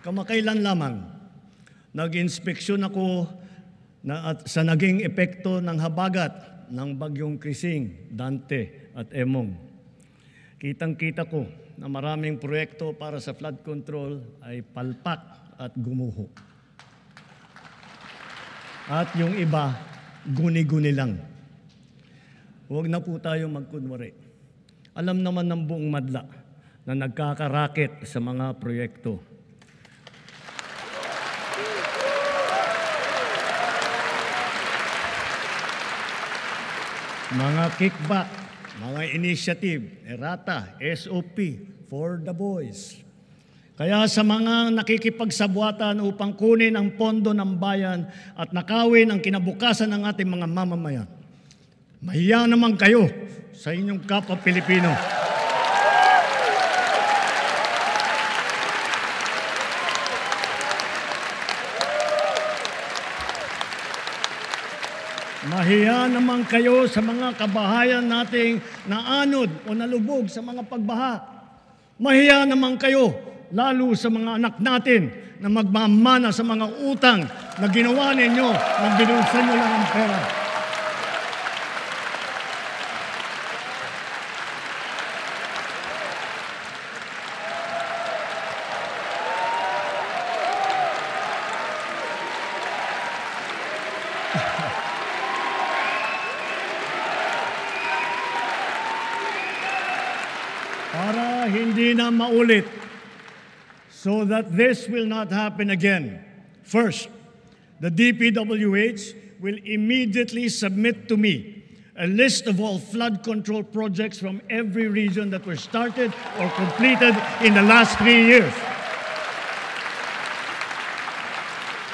Kamakailan lamang, nag-inspeksyon ako sa naging epekto ng habagat ng bagyong Krising, Dante at Emong. Kitang-kita ko na maraming proyekto para sa flood control ay palpak at gumuho. At yung iba, guni-guni lang. Huwag na po tayo magkunwari. Alam naman ng buong madla na nagkakaraket sa mga proyekto. Mga kickback, mga initiative, errata, SOP, for the boys. Kaya sa mga nakikipagsabwatan upang kunin ang pondo ng bayan at nakawin ang kinabukasan ng ating mga mamamayan, mahiya naman kayo sa inyong kapwa Pilipino. Mahiya naman kayo sa mga kabahayan nating naanod o nalubog sa mga pagbaha. Mahiya naman kayo, lalo sa mga anak natin na magmamana sa mga utang na ginawa ninyo na binulsan nyo lang ang pera. Para hindi na maulit, so that this will not happen again. First, the DPWH will immediately submit to me a list of all flood control projects from every region that were started or completed in the last 3 years.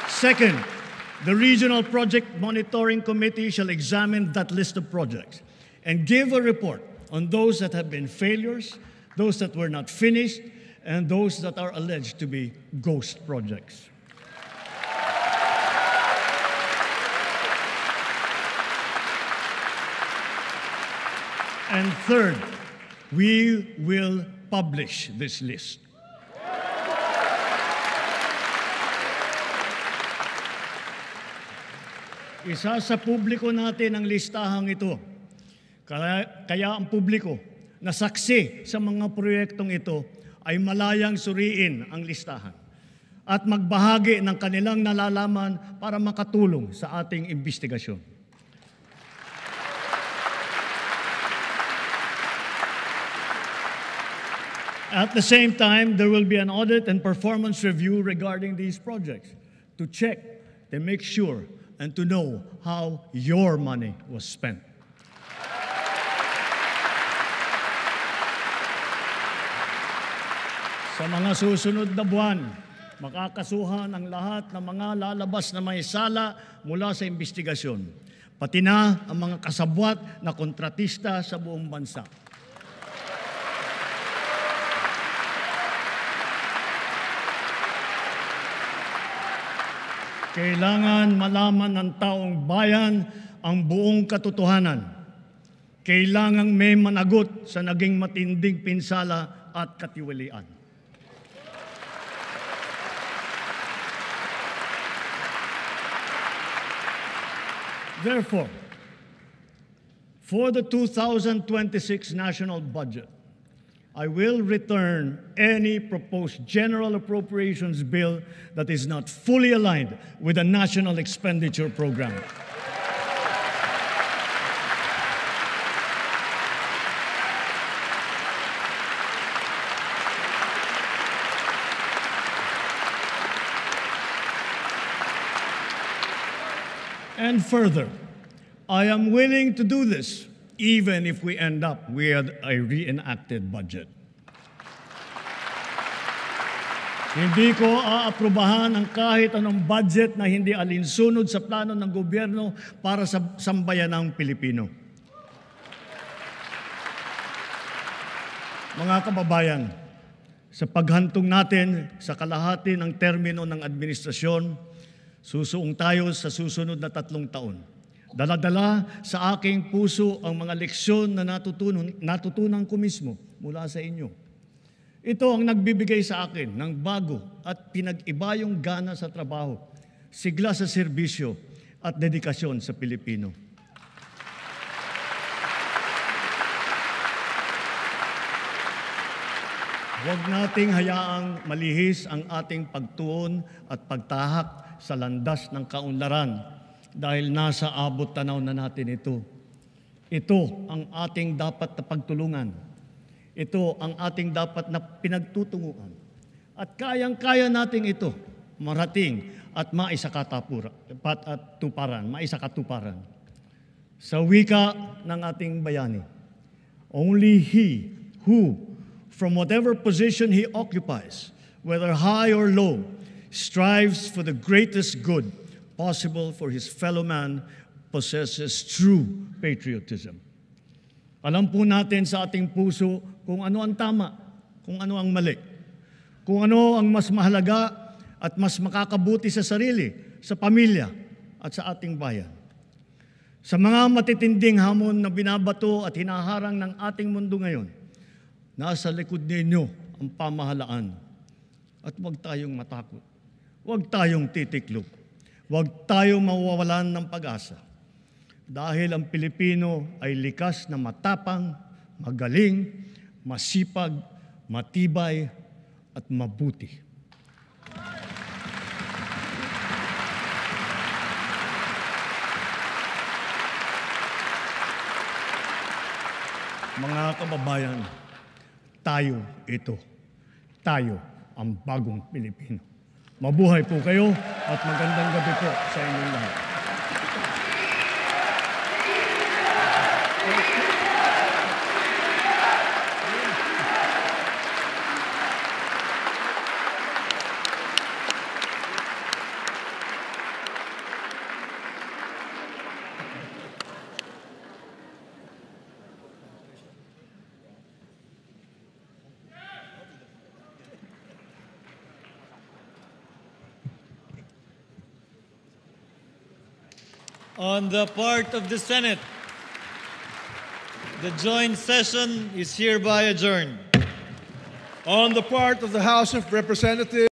Second, the Regional Project Monitoring Committee shall examine that list of projects and give a report on those that have been failures, those that were not finished, and those that are alleged to be ghost projects. And third, we will publish this list. Isa sa publiko natin ang listahang ito. Kaya ang publiko na saksi sa mga proyektong ito ay malayang suriin ang listahan at magbahagi ng kanilang nalalaman para makatulong sa ating investigasyon. At the same time, there will be an audit and performance review regarding these projects to check, to make sure, and to know how your money was spent. Sa mga susunod na buwan, makakasuhan ang lahat ng mga lalabas na may sala mula sa investigasyon, pati na ang mga kasabwat na kontratista sa buong bansa. Kailangan malaman ng taong bayan ang buong katotohanan. Kailangang may managot sa naging matinding pinsala at katiwalian. Therefore, for the 2026 national budget, I will return any proposed general appropriations bill that is not fully aligned with the national expenditure program. And further, I am willing to do this even if we end up with a reenacted budget. Hindi ko aaprubahan ang kahit anong budget na hindi alinsunod sa plano ng gobyerno para sa sambayanang Pilipino. Mga kababayan, sa paghantong natin sa kalahati ng termino ng administrasyon, susuong tayo sa susunod na 3 taon. Dala-dala sa aking puso ang mga leksyon na natutunan ko mismo mula sa inyo. Ito ang nagbibigay sa akin ng bago at pinag-iba yung gana sa trabaho, sigla sa serbisyo at dedikasyon sa Pilipino. Huwag nating hayaang malihis ang ating pagtuon at pagtahak sa landas ng kaunlaran dahil nasa abot tanaw na natin ito. Ito ang ating dapat na pagtulungan. Ito ang ating dapat na pinagtutunguhan. At kayang-kaya nating ito marating at maisakatuparan. Sa wika ng ating bayani, only he who, from whatever position he occupies, whether high or low, strives for the greatest good possible for his fellow man, possesses true patriotism. Alam po natin sa ating puso kung ano ang tama, kung ano ang mali, kung ano ang mas mahalaga at mas makakabuti sa sarili, sa pamilya at sa ating bayan. Sa mga matitinding hamon na binabato at hinaharang ng ating mundo ngayon, nasa likod ninyo ang pamahalaan. At huwag tayong matakot. Huwag tayong titiklop. Huwag tayong mawawalan ng pag-asa. Dahil ang Pilipino ay likas na matapang, magaling, masipag, matibay, at mabuti. Mga kababayan, tayo ito. Tayo ang bagong Pilipino. Mabuhay po kayo at magandang gabi po sa inyong lahat. On the part of the Senate, the joint session is hereby adjourned. On the part of the House of Representatives,